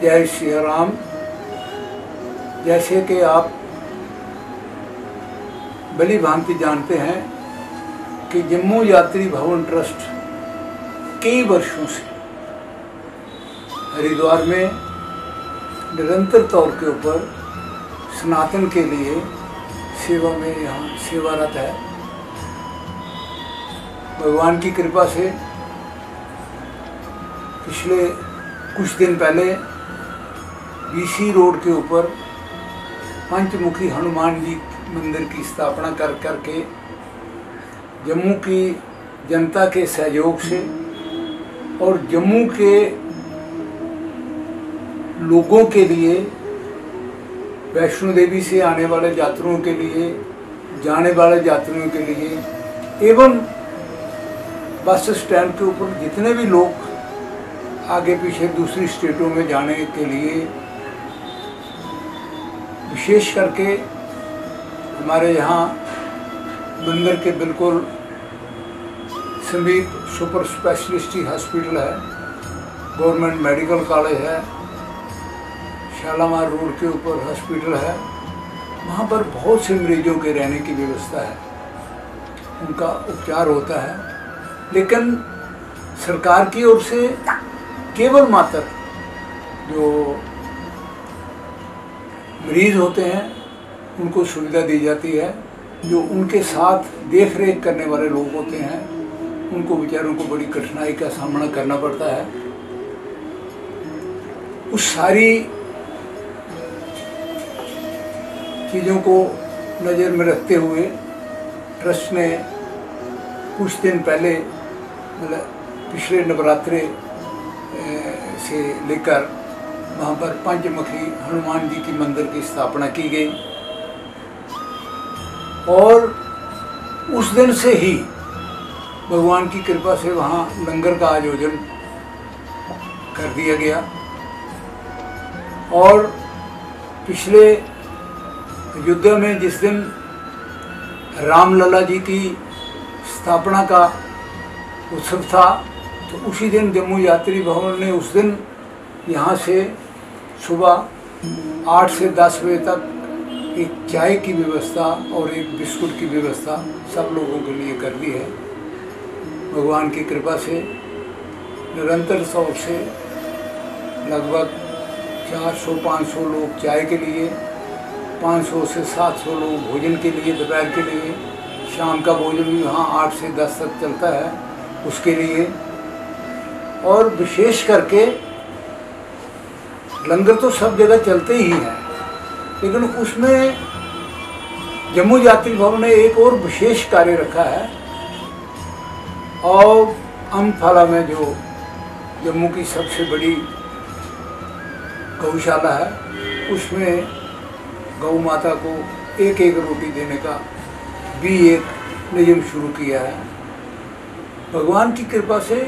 जय श्री राम। जैसे कि आप भली भांति जानते हैं कि जम्मू यात्री भवन ट्रस्ट कई वर्षों से हरिद्वार में निरंतर तौर के ऊपर सनातन के लिए सेवा में यहाँ सेवारत है। भगवान की कृपा से पिछले कुछ दिन पहले बीसी रोड के ऊपर पंचमुखी हनुमान जी मंदिर की स्थापना कर करके जम्मू की जनता के सहयोग से और जम्मू के लोगों के लिए, वैष्णो देवी से आने वाले यात्रियों के लिए, जाने वाले यात्रियों के लिए एवं बस स्टैंड के ऊपर जितने भी लोग आगे पीछे दूसरी स्टेटों में जाने के लिए, विशेष करके हमारे यहाँ मंदिर के बिल्कुल समीप सुपर स्पेशलिटी हॉस्पिटल है, गवर्नमेंट मेडिकल कॉलेज है, शालामार रोड के ऊपर हॉस्पिटल है। वहाँ पर बहुत से मरीजों के रहने की व्यवस्था है, उनका उपचार होता है। लेकिन सरकार की ओर से केवल मात्र जो मरीज होते हैं उनको सुविधा दी जाती है। जो उनके साथ देख रेख करने वाले लोग होते हैं उनको बेचारों को बड़ी कठिनाई का सामना करना पड़ता है। उस सारी चीज़ों को नज़र में रखते हुए ट्रस्ट ने कुछ दिन पहले, मतलब पिछले नवरात्रे से लेकर वहाँ पर पंचमुखी हनुमान जी की मंदिर की स्थापना की गई और उस दिन से ही भगवान की कृपा से वहाँ लंगर का आयोजन कर दिया गया। और पिछले अयोध्या में जिस दिन रामलला जी की स्थापना का उत्सव था, तो उसी दिन जम्मू यात्री भवन ने उस दिन यहाँ से सुबह 8 से 10 बजे तक एक चाय की व्यवस्था और एक बिस्कुट की व्यवस्था सब लोगों के लिए कर दी है। भगवान की कृपा से निरंतर तौर से लगभग 400-500 लोग चाय के लिए, 500 से 700 लोग भोजन के लिए, दोपहर के लिए, शाम का भोजन भी वहाँ 8 से 10 तक चलता है उसके लिए। और विशेष करके लंगर तो सब जगह चलते ही हैं, लेकिन उसमें जम्मू यात्री भवन ने एक और विशेष कार्य रखा है। और अम्फाला में जो जम्मू की सबसे बड़ी गौशाला है, उसमें गौ माता को एक एक रोटी देने का भी एक नियम शुरू किया है। भगवान की कृपा से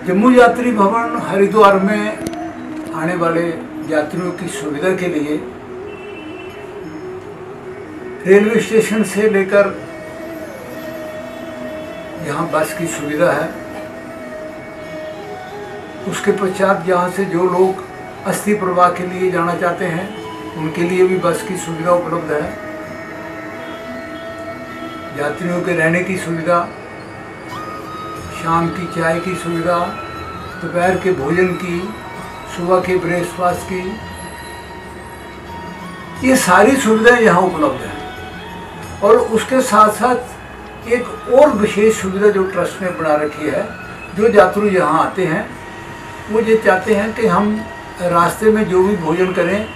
जम्मू यात्री भवन हरिद्वार में आने वाले यात्रियों की सुविधा के लिए रेलवे स्टेशन से लेकर यहाँ बस की सुविधा है। उसके पश्चात यहाँ से जो लोग अस्थि प्रवाह के लिए जाना चाहते हैं उनके लिए भी बस की सुविधा उपलब्ध है। यात्रियों के रहने की सुविधा, शाम की चाय की सुविधा, दोपहर के भोजन की, सुबह के ब्रेकफास्ट की, ये सारी सुविधाएं यहाँ उपलब्ध हैं। और उसके साथ साथ एक और विशेष सुविधा जो ट्रस्ट ने बना रखी है, जो यात्री यहाँ आते हैं वो ये चाहते हैं कि हम रास्ते में जो भी भोजन करें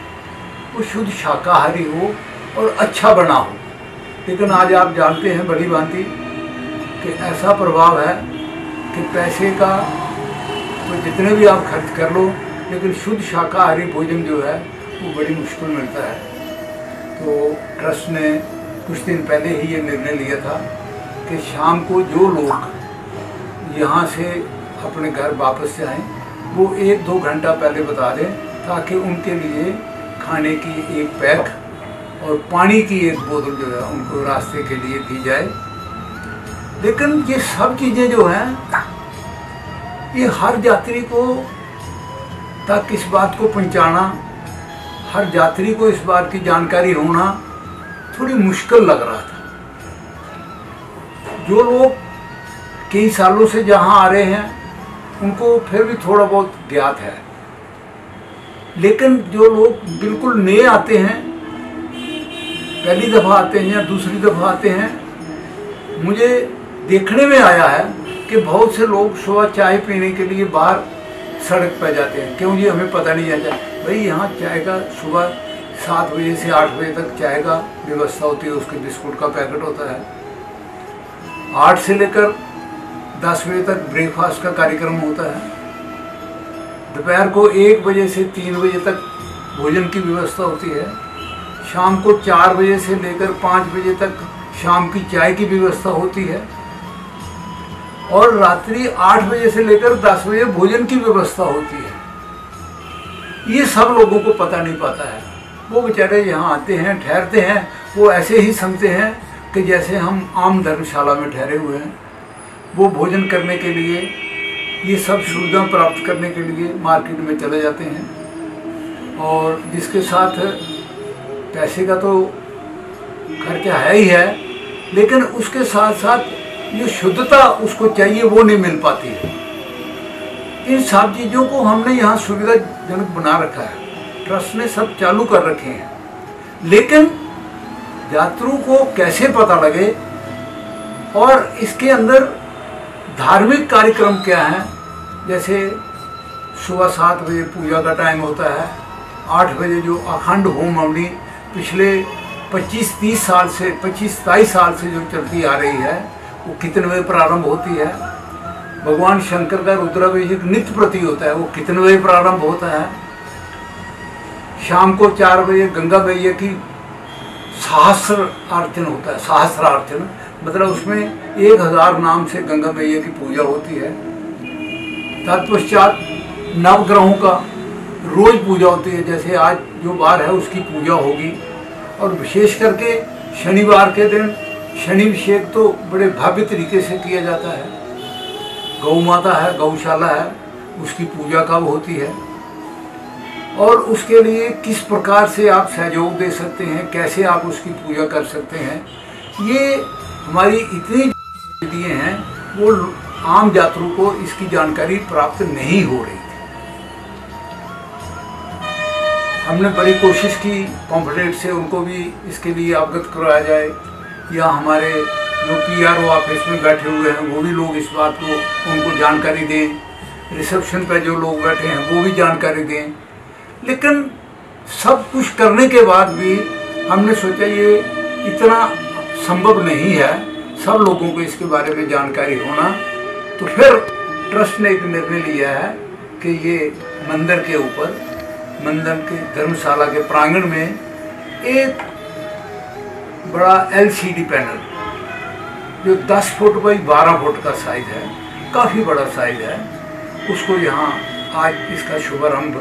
वो शुद्ध शाकाहारी हो और अच्छा बना हो। लेकिन आज आप जानते हैं बड़ी भांति कि ऐसा प्रभाव है कि पैसे का तो जितने भी आप खर्च कर लो, लेकिन शुद्ध शाकाहारी भोजन जो है वो बड़ी मुश्किल मिलता है। तो ट्रस्ट ने कुछ दिन पहले ही ये निर्णय लिया था कि शाम को जो लोग यहाँ से अपने घर वापस जाएं वो 1-2 घंटा पहले बता दें, ताकि उनके लिए खाने की एक पैक और पानी की एक बोतल जो है उनको रास्ते के लिए दी जाए। लेकिन ये सब चीज़ें जो हैं ये हर यात्री को तक इस बात को पहुंचाना, हर यात्री को इस बात की जानकारी होना थोड़ी मुश्किल लग रहा था। जो लोग कई सालों से जहां आ रहे हैं उनको फिर भी थोड़ा बहुत ज्ञात है, लेकिन जो लोग बिल्कुल नए आते हैं, पहली दफ़ा आते हैं या दूसरी दफ़ा आते हैं, मुझे देखने में आया है कि बहुत से लोग सुबह चाय पीने के लिए बाहर सड़क पर जाते हैं। क्यों जी, हमें पता नहीं जाता भाई यहाँ चाय का सुबह 7 बजे से 8 बजे तक चाय का व्यवस्था होती है, उसके बिस्कुट का पैकेट होता है। 8 से लेकर 10 बजे तक ब्रेकफास्ट का कार्यक्रम होता है। दोपहर को 1 बजे से 3 बजे तक भोजन की व्यवस्था होती है। शाम को 4 बजे से लेकर 5 बजे तक शाम की चाय की व्यवस्था होती है। और रात्रि 8 बजे से लेकर 10 बजे भोजन की व्यवस्था होती है। ये सब लोगों को पता नहीं पाता है। वो बेचारे यहाँ आते हैं, ठहरते हैं, वो ऐसे ही समझते हैं कि जैसे हम आम धर्मशाला में ठहरे हुए हैं। वो भोजन करने के लिए, ये सब सुविधा प्राप्त करने के लिए मार्केट में चले जाते हैं, और जिसके साथ पैसे का तो खर्चा है ही है, लेकिन उसके साथ साथ जो शुद्धता उसको चाहिए वो नहीं मिल पाती है। इन सब चीज़ों को हमने यहाँ सुविधाजनक बना रखा है, ट्रस्ट ने सब चालू कर रखे हैं, लेकिन यात्रियों को कैसे पता लगे और इसके अंदर धार्मिक कार्यक्रम क्या है। जैसे सुबह 7 बजे पूजा का टाइम होता है, 8 बजे जो अखंड होम हवनी पिछले 25-30 साल से 25-27 साल से जो चलती आ रही है, वो कितने बजे प्रारंभ होती है। भगवान शंकर का रुद्राभिषेक नित्य प्रति होता है, वो कितने बजे प्रारंभ होता है। शाम को 4 बजे गंगा मैया की सहस्र अर्चन होता है। सहस्र अर्चन मतलब उसमें 1000 नाम से गंगा मैया की पूजा होती है। तत्पश्चात नवग्रहों का रोज पूजा होती है, जैसे आज जो बार है उसकी पूजा होगी। और विशेष करके शनिवार के दिन शनिभिषेक तो बड़े भव्य तरीके से किया जाता है। गौ माता है, गौशाला है, उसकी पूजा कब होती है, और उसके लिए किस प्रकार से आप सहयोग दे सकते हैं, कैसे आप उसकी पूजा कर सकते हैं, ये हमारी इतनी दिए हैं, वो आम यात्रियों को इसकी जानकारी प्राप्त नहीं हो रही थी। हमने बड़ी कोशिश की पॉम्फलेट से उनको भी इसके लिए अवगत करवाया जाए, या हमारे जो PRO ऑफिस में बैठे हुए हैं वो भी लोग इस बात को उनको जानकारी दें, रिसेप्शन पर जो लोग बैठे हैं वो भी जानकारी दें। लेकिन सब कुछ करने के बाद भी हमने सोचा ये इतना संभव नहीं है सब लोगों को इसके बारे में जानकारी होना। तो फिर ट्रस्ट ने एक निर्णय लिया है कि ये मंदिर के ऊपर, मंदिर के धर्मशाला के प्रांगण में एक बड़ा LCD पैनल जो 10 फुट बाई 12 फुट का साइज है, काफ़ी बड़ा साइज है, उसको यहाँ आज इसका शुभारंभ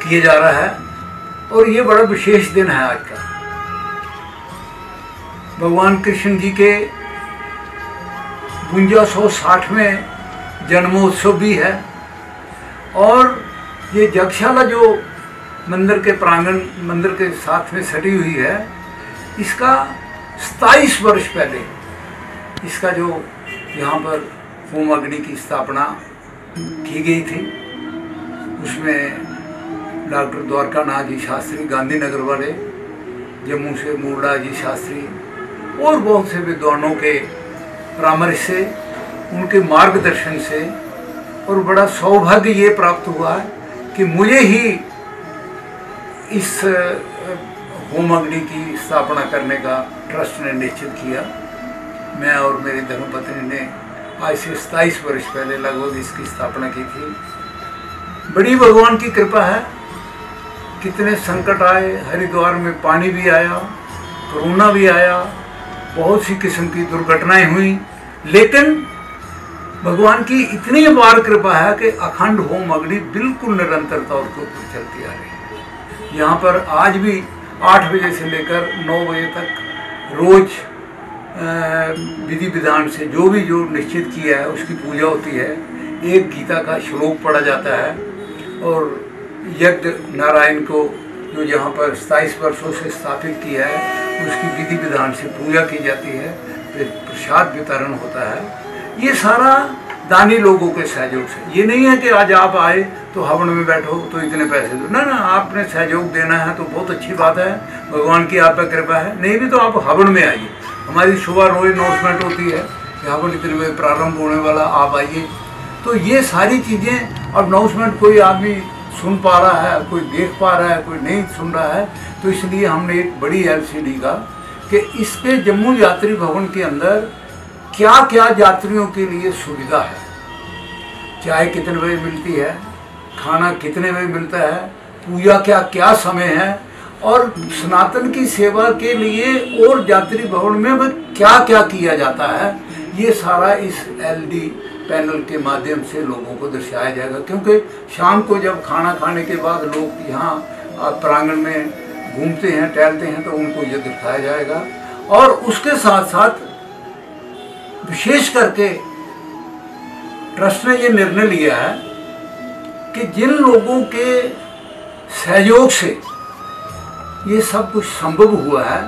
किया जा रहा है। और ये बड़ा विशेष दिन है आज का। भगवान कृष्ण जी के 5260वें जन्मोत्सव भी है, और ये यज्ञशाला जो मंदिर के प्रांगण, मंदिर के साथ में सटी हुई है, इसका 27 वर्ष पहले इसका जो यहाँ पर होम अग्नि की स्थापना की गई थी, उसमें डॉक्टर द्वारकानाथ जी शास्त्री गांधीनगर वाले, जम्मू से मूर्ला जी शास्त्री और बहुत से विद्वानों के परामर्श से, उनके मार्गदर्शन से, और बड़ा सौभाग्य ये प्राप्त हुआ कि मुझे ही इस होम अग्नि की स्थापना करने का ट्रस्ट ने निश्चित किया। मैं और मेरी धर्मपत्नी ने आज से 27 वर्ष पहले लगभग इसकी स्थापना की थी। बड़ी भगवान की कृपा है, कितने संकट आए, हरिद्वार में पानी भी आया, कोरोना भी आया, बहुत सी किस्म की दुर्घटनाएं हुई, लेकिन भगवान की इतनी अपार कृपा है कि अखंड होम अग्नि बिल्कुल निरंतर तौर के ऊपर चलती आ रही है। यहाँ पर आज भी 8 बजे से लेकर 9 बजे तक रोज विधि विधान से जो निश्चित किया है उसकी पूजा होती है। एक गीता का श्लोक पढ़ा जाता है और यज्ञ नारायण को जो यहाँ पर 27 वर्षों से स्थापित किया है उसकी विधि विधान से पूजा की जाती है, फिर प्रसाद वितरण होता है। ये सारा दानी लोगों के सहयोग से। ये नहीं है कि आज आप आए तो हवन में बैठो तो इतने पैसे दो, ना, आपने सहयोग देना है तो बहुत अच्छी बात है, भगवान की आप पर कृपा है। नहीं भी तो आप हवन में आइए। हमारी सुबह रोज अनाउंसमेंट होती है कि हवन इतने बजे प्रारंभ होने वाला, आप आइए। तो ये सारी चीज़ें और अनाउंसमेंट कोई आदमी सुन पा रहा है, कोई देख पा रहा है, कोई नहीं सुन रहा है, तो इसलिए हमने एक बड़ी LCD का कि इसके जम्मू यात्री भवन के अंदर क्या क्या यात्रियों के लिए सुविधा है, चाय कितने बजे मिलती है, खाना कितने बजे मिलता है, पूजा क्या क्या समय है, और सनातन की सेवा के लिए और यात्री भवन में क्या क्या किया जाता है, ये सारा इस LED पैनल के माध्यम से लोगों को दर्शाया जाएगा। क्योंकि शाम को जब खाना खाने के बाद लोग यहाँ प्रांगण में घूमते हैं, टहलते हैं, तो उनको ये दिखाया जाएगा। और उसके साथ साथ विशेष करके ट्रस्ट ने ये निर्णय लिया है कि जिन लोगों के सहयोग से ये सब कुछ संभव हुआ है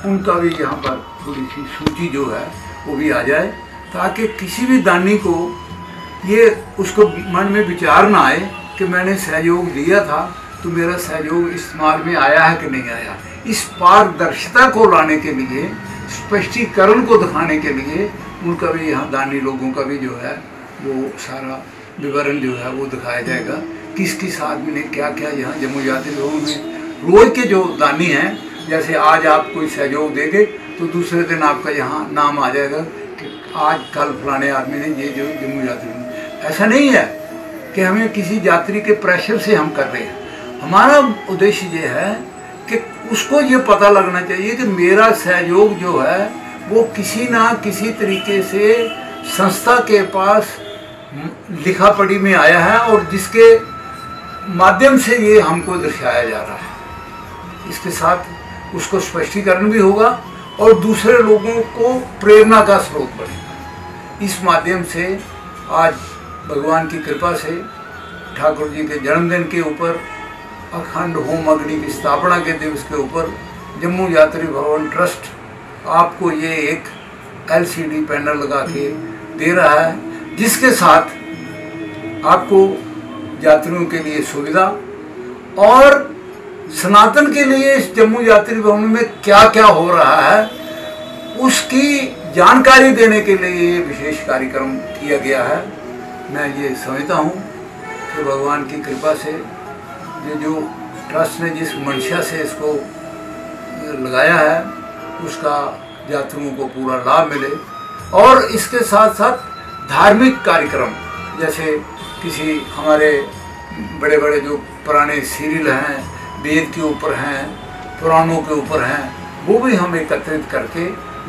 उनका भी यहाँ पर थोड़ी सी सूची जो है वो भी आ जाए, ताकि किसी भी दानी को ये उसको मन में विचार ना आए कि मैंने सहयोग दिया था तो मेरा सहयोग इस्तेमाल में आया है कि नहीं आया। इस पारदर्शिता को लाने के लिए, स्पष्टीकरण को दिखाने के लिए उनका भी यहाँ दानी लोगों का भी जो है वो सारा विवरण जो है वो दिखाया जाएगा। किस किस आदमी ने क्या क्या यहाँ जम्मू यात्री भवन में रोज के जो दानी हैं, जैसे आज आप कोई सहयोग देंगे तो दूसरे दिन आपका यहाँ नाम आ जाएगा कि आज कल फलाने आदमी ने ये जो जम्मू यात्री। ऐसा नहीं है कि हमें किसी यात्री के प्रेशर से हम कर रहे हैं। हमारा उद्देश्य ये है कि उसको ये पता लगना चाहिए कि मेरा सहयोग जो है वो किसी ना किसी तरीके से संस्था के पास लिखा पढ़ी में आया है और जिसके माध्यम से ये हमको दर्शाया जा रहा है। इसके साथ उसको स्पष्टीकरण भी होगा और दूसरे लोगों को प्रेरणा का स्रोत बनेगा। इस माध्यम से आज भगवान की कृपा से ठाकुर जी के जन्मदिन के ऊपर अखंड होम अग्नि की स्थापना के दिवस के ऊपर जम्मू यात्री भवन ट्रस्ट आपको ये एक LCD पैनल लगा के दे रहा है, जिसके साथ आपको यात्रियों के लिए सुविधा और सनातन के लिए इस जम्मू यात्री भवन में क्या क्या हो रहा है उसकी जानकारी देने के लिए ये विशेष कार्यक्रम किया गया है। मैं ये समझता हूँ कि भगवान की कृपा से ये जो ट्रस्ट ने जिस मंशा से इसको लगाया है उसका यात्रियों को पूरा लाभ मिले। और इसके साथ साथ धार्मिक कार्यक्रम, जैसे किसी हमारे बड़े बड़े जो पुराने सीरियल हैं, वेद के ऊपर हैं, पुराणों के ऊपर हैं, वो भी हम एकत्रित करके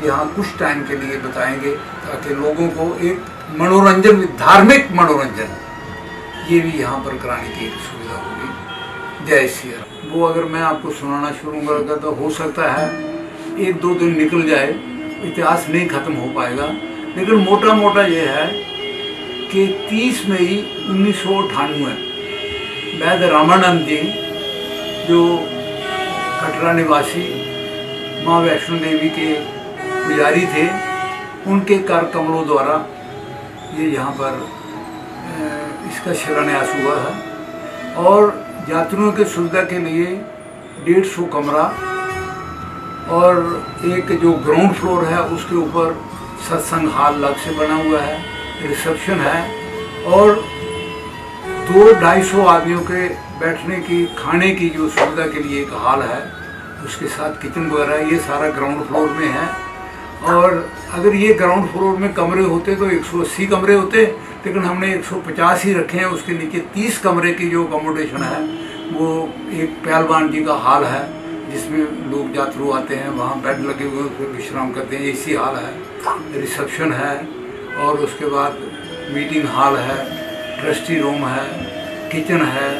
यहाँ कुछ टाइम के लिए बताएंगे, ताकि लोगों को एक मनोरंजन, धार्मिक मनोरंजन ये भी यहाँ पर कराने की सुविधा होगी। जय श्री राम। वो अगर मैं आपको सुनाना शुरू करूँगा तो हो सकता है 1-2 दिन निकल जाए, इतिहास नहीं ख़त्म हो पाएगा। लेकिन मोटा मोटा ये है कि 30 मई 1998 वैद्य रामानंद जी जो कटरा निवासी माँ वैष्णो देवी के पुजारी थे, उनके कर कमलों द्वारा ये यहाँ पर इसका शिलान्यास हुआ है। और यात्रियों के सुविधा के लिए 150 कमरा और एक जो ग्राउंड फ्लोर है उसके ऊपर सत्संग हॉल अलग से बना हुआ है, रिसेप्शन है और 200-250 आदमियों के बैठने की, खाने की जो सुविधा के लिए एक हॉल है, उसके साथ किचन वगैरह, ये सारा ग्राउंड फ्लोर में है। और अगर ये ग्राउंड फ्लोर में कमरे होते तो 180 कमरे होते, लेकिन हमने 150 ही रखे हैं। उसके नीचे 30 कमरे की जो अकोमोडेशन है वो एक पहलवान जी का हॉल है जिसमें लोग यात्रु आते हैं, वहाँ बेड लगे हुए उसमें विश्राम करते हैं, AC हॉल है, रिसेप्शन है और उसके बाद मीटिंग हॉल है, ट्रस्टी रूम है, किचन है,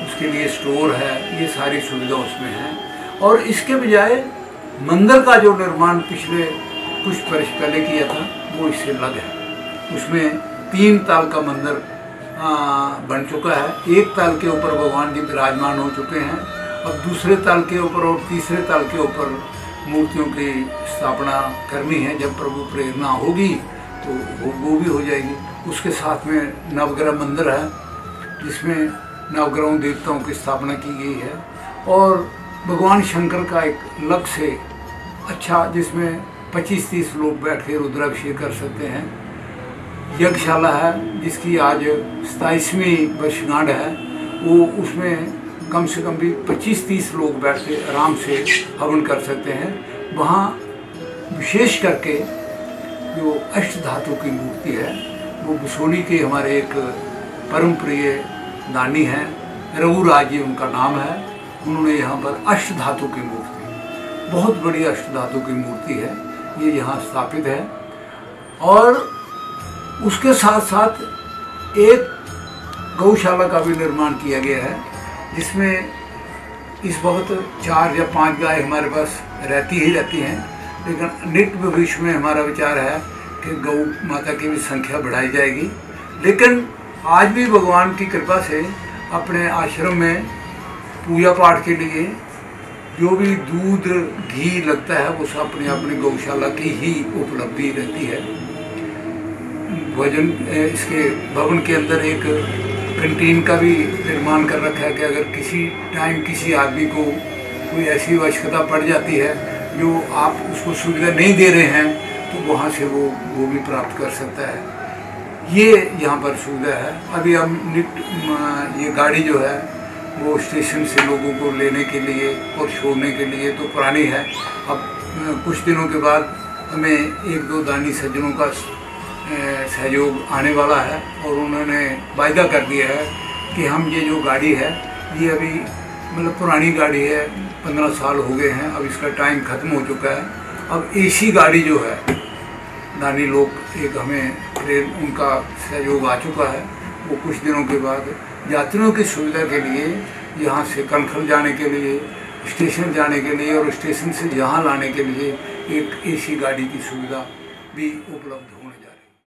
उसके लिए स्टोर है, ये सारी सुविधा उसमें है। और इसके बजाय मंदिर का जो निर्माण पिछले कुछ वर्ष पहले किया था वो इससे अलग है। उसमें 3 ताल का मंदिर बन चुका है। एक ताल के ऊपर भगवान जी विराजमान हो चुके हैं। अब दूसरे ताल के ऊपर और तीसरे ताल के ऊपर मूर्तियों की स्थापना करनी है। जब प्रभु प्रेरणा होगी तो वो भी हो जाएगी। उसके साथ में नवग्रह मंदिर है जिसमें नवग्रहों देवताओं की स्थापना की गई है, और भगवान शंकर का एक अलग से अच्छा, जिसमें 25-30 लोग बैठ के रुद्राभिषेक कर सकते हैं। यज्ञशाला है जिसकी आज 27वीं वर्षगांठ है, वो उसमें कम से कम भी 25-30 लोग बैठ के आराम से हवन कर सकते हैं। वहाँ विशेष करके जो अष्ट धातु की मूर्ति है वो बसोली के हमारे एक परम प्रिय दानी हैं, रघुराज जी उनका नाम है। उन्होंने यहाँ पर अष्ट धातु की मूर्ति, बहुत बड़ी अष्ट धातु की मूर्ति है, ये यहाँ स्थापित है। और उसके साथ साथ एक गौशाला का भी निर्माण किया गया है जिसमें इस वक्त 4 या 5 गाय हमारे पास रहती हैं, लेकिन नित्य भविष्य में हमारा विचार है कि गौ माता की भी संख्या बढ़ाई जाएगी। लेकिन आज भी भगवान की कृपा से अपने आश्रम में पूजा पाठ के लिए जो भी दूध घी लगता है वो सब अपनी गौशाला की ही उपलब्धि रहती है। भोजन इसके भवन के अंदर एक कैंटीन का भी निर्माण कर रखा है कि अगर किसी टाइम किसी आदमी को कोई ऐसी आवश्यकता पड़ जाती है जो आप उसको सुविधा नहीं दे रहे हैं तो वहाँ से वो भी प्राप्त कर सकता है। ये यहाँ पर सुविधा है। अभी हम ये गाड़ी जो है वो स्टेशन से लोगों को लेने के लिए और छोड़ने के लिए तो पुरानी है। अब कुछ दिनों के बाद हमें 1-2 दानी सज्जनों का सहयोग आने वाला है और उन्होंने वायदा कर दिया है कि हम ये जो गाड़ी है ये अभी मतलब पुरानी गाड़ी है, 15 साल हो गए हैं, अब इसका टाइम ख़त्म हो चुका है। अब एसी गाड़ी जो है दानी लोग एक हमें उनका सहयोग आ चुका है, वो कुछ दिनों के बाद यात्रियों की सुविधा के लिए यहाँ से कनखल जाने के लिए, स्टेशन जाने के लिए और स्टेशन से यहाँ लाने के लिए एक एसी गाड़ी की सुविधा भी उपलब्ध हो।